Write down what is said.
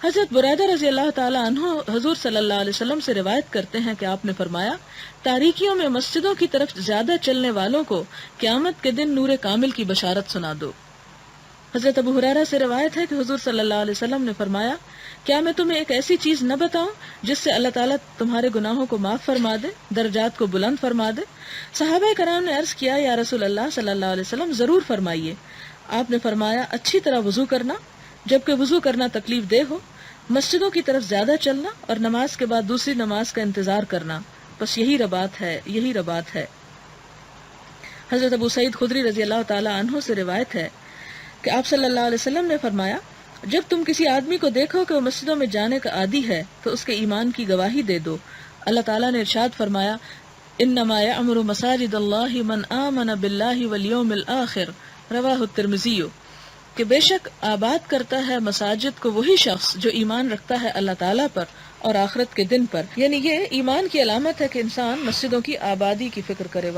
حضرت بریدہ رضی اللہ تعالی عنہ حضور صلی اللہ علیہ وسلم سے روایت کرتے ہیں کہ آپ نے فرمایا، تاریکیوں میں مسجدوں کی طرف زیادہ چلنے والوں کو قیامت کے دن نور کامل کی بشارت سنا دو۔ حضرت ابو ہریرہ سے روایت ہے کہ حضور صلی اللہ علیہ وسلم نے فرمایا، کیا میں تمہیں ایک ایسی چیز نہ بتاؤں جس سے اللہ تعالیٰ تمہارے گناہوں کو معاف فرما دے، درجات کو بلند فرما دے؟ صحابہ کرام نے عرض کیا، یا رسول اللہ صلی اللہ علیہ وسلم ضرور فرمائیے۔ آپ نے فرمایا، اچھی طرح وضو کرنا، جبکہ وضو کرنا تکلیف دہ ہو، مسجدوں کی طرف زیادہ چلنا، اور نماز کے بعد دوسری نماز کا انتظار کرنا، بس یہی رباط ہے۔ حضرت ابو سعید خدری رضی اللہ تعالی عنہ سے روایت ہے کہ آپ صلی اللہ علیہ وسلم نے فرمایا، جب تم کسی آدمی کو دیکھو کہ وہ مسجدوں میں جانے کا عادی ہے تو اس کے ایمان کی گواہی دے دو۔ اللہ تعالیٰ نے ارشاد فرمایا، انما یعمر مساجد اللہ من آمن باللہ والیوم الآخر، رواہ الترمذی، کہ بے شک آباد کرتا ہے مساجد کو وہی شخص جو ایمان رکھتا ہے اللہ تعالیٰ پر اور آخرت کے دن پر۔ یعنی یہ ایمان کی علامت ہے کہ انسان مسجدوں کی آبادی کی فکر کرے۔